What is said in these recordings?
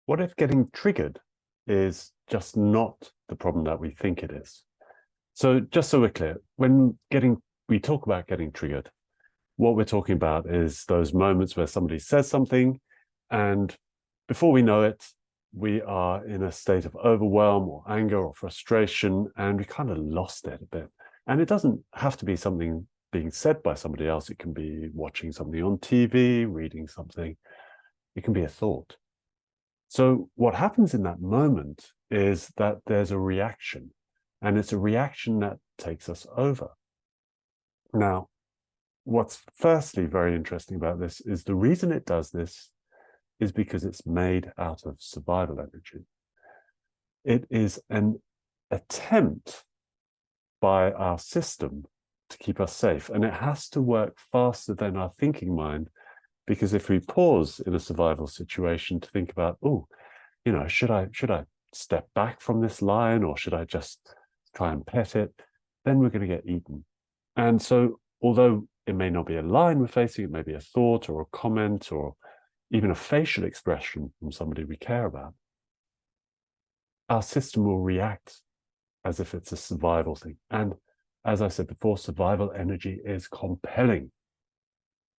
What if getting triggered is just not the problem that we think it is? So just so we're clear, when we talk about getting triggered, what we're talking about is those moments where somebody says something and before we know it, we are in a state of overwhelm or anger or frustration, and we kind of lost it a bit. And it doesn't have to be something being said by somebody else. It can be watching something on TV, reading something. It can be a thought. So what happens in that moment is that there's a reaction, and it's a reaction that takes us over. Now, what's firstly very interesting about this is the reason it does this is because it's made out of survival energy. It is an attempt by our system to keep us safe, and it has to work faster than our thinking mind, because if we pause in a survival situation to think about, oh, should I step back from this lion, or should I just try and pet it? Then we're going to get eaten. And so, although it may not be a lion we're facing, it may be a thought or a comment or even a facial expression from somebody we care about, our system will react as if it's a survival thing. And as I said before, survival energy is compelling.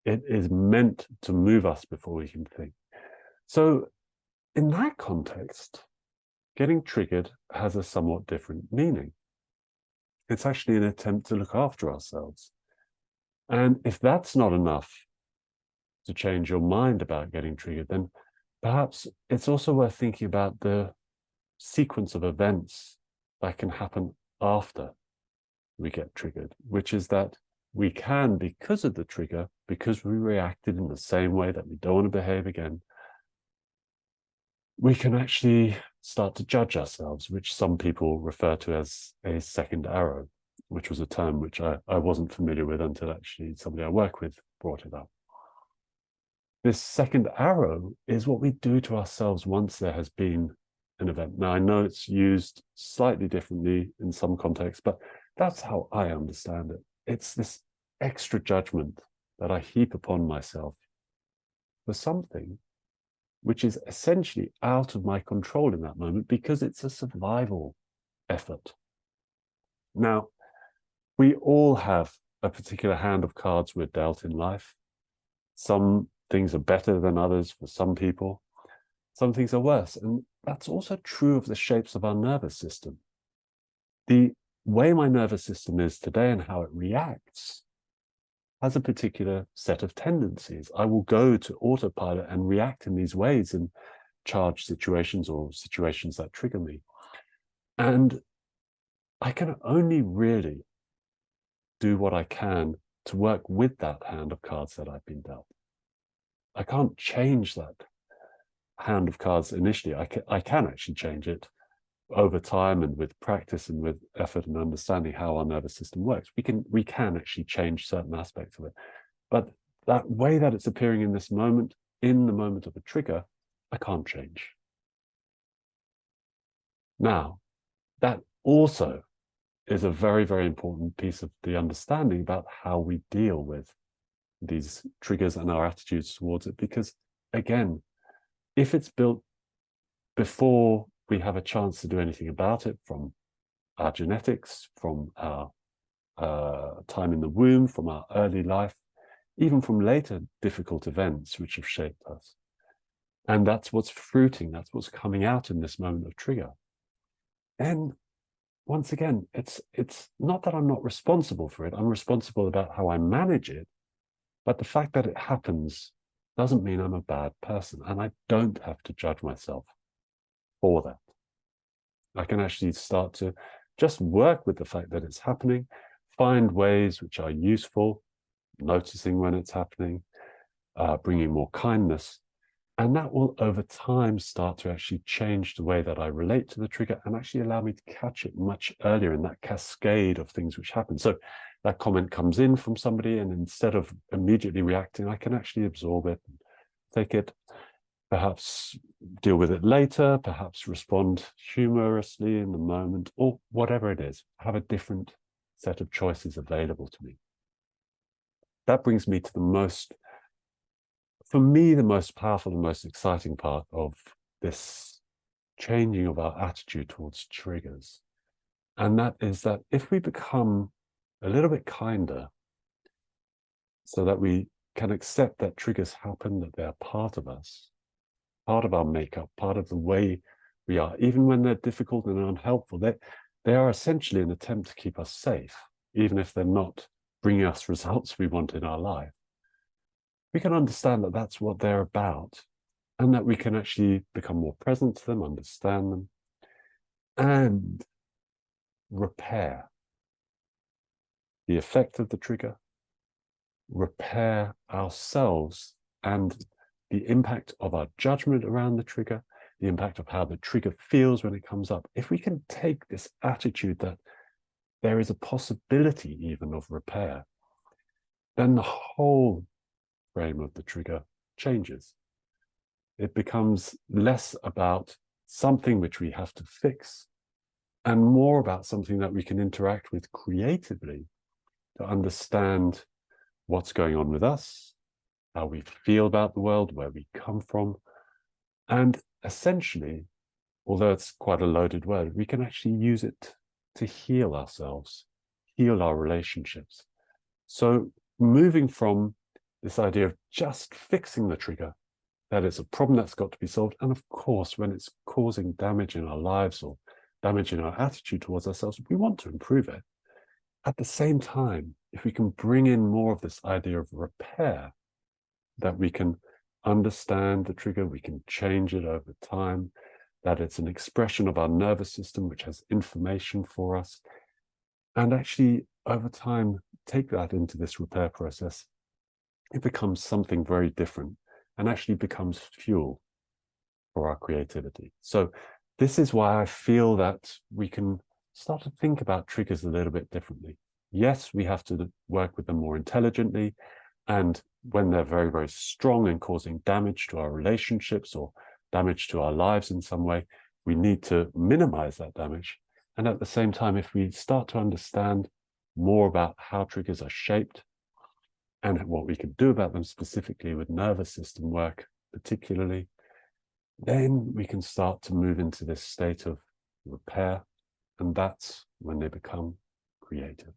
It is meant to move us before we can think. So in that context, getting triggered has a somewhat different meaning. It's actually an attempt to look after ourselves. And if that's not enough to change your mind about getting triggered, then perhaps it's also worth thinking about the sequence of events that can happen after we get triggered, which is that we can, because of the trigger, because we reacted in the same way that we don't want to behave again, we can actually start to judge ourselves, which some people refer to as a second arrow, which was a term which I wasn't familiar with until actually somebody I work with brought it up. This second arrow is what we do to ourselves once there has been an event. Now, I know it's used slightly differently in some contexts, but that's how I understand it. It's this extra judgment that I heap upon myself for something which is essentially out of my control in that moment because it's a survival effort. Now, we all have a particular hand of cards we're dealt in life. Some things are better than others for some people. Some things are worse. And that's also true of the shapes of our nervous system. The way my nervous system is today and how it reacts has a particular set of tendencies. I will go to autopilot and react in these ways in charged situations or situations that trigger me. And I can only really do what I can to work with that hand of cards that I've been dealt. I can't change that hand of cards initially. I can actually change it over time and with practice and with effort and understanding how our nervous system works. We can actually change certain aspects of it. But that way that it's appearing in this moment, in the moment of a trigger, I can't change. Now, that also is a very, very important piece of the understanding about how we deal with these triggers and our attitudes towards it. Because again, if it's built before we have a chance to do anything about it, from our genetics, from our time in the womb, from our early life, even from later difficult events which have shaped us. And that's what's fruiting, that's what's coming out in this moment of trigger. And once again, it's not that I'm not responsible for it. I'm responsible about how I manage it. But the fact that it happens doesn't mean I'm a bad person. And I don't have to judge myself for that. I can actually start to just work with the fact that it's happening, find ways which are useful, noticing when it's happening, bringing more kindness. And that will, over time, start to actually change the way that I relate to the trigger and actually allow me to catch it much earlier in that cascade of things which happen. So that comment comes in from somebody, and instead of immediately reacting, I can actually absorb it, take it, perhaps deal with it later, perhaps respond humorously in the moment, or whatever it is, have a different set of choices available to me. That brings me to the most, for me, the most powerful and most exciting part of this changing of our attitude towards triggers. And that is that if we become a little bit kinder, so that we can accept that triggers happen, that they're part of us, part of our makeup, part of the way we are, even when they're difficult and unhelpful, they are essentially an attempt to keep us safe, even if they're not bringing us results we want in our life. We can understand that that's what they're about, and that we can actually become more present to them, understand them, and repair the effect of the trigger, repair ourselves and the impact of our judgment around the trigger, the impact of how the trigger feels when it comes up. If we can take this attitude that there is a possibility even of repair, then the whole frame of the trigger changes. It becomes less about something which we have to fix and more about something that we can interact with creatively to understand what's going on with us, how we feel about the world, where we come from. And essentially, although it's quite a loaded word, we can actually use it to heal ourselves, heal our relationships. So moving from this idea of just fixing the trigger, that it's a problem that's got to be solved. And of course, when it's causing damage in our lives or damage in our attitude towards ourselves, we want to improve it. At the same time, if we can bring in more of this idea of repair, that we can understand the trigger, we can change it over time, that it's an expression of our nervous system which has information for us, and actually over time take that into this repair process, it becomes something very different and actually becomes fuel for our creativity. So this is why I feel that we can start to think about triggers a little bit differently. Yes, we have to work with them more intelligently, and when they're very, very strong and causing damage to our relationships or damage to our lives in some way, we need to minimize that damage. And at the same time, if we start to understand more about how triggers are shaped and what we can do about them, specifically with nervous system work particularly, then we can start to move into this state of repair, and that's when they become creative.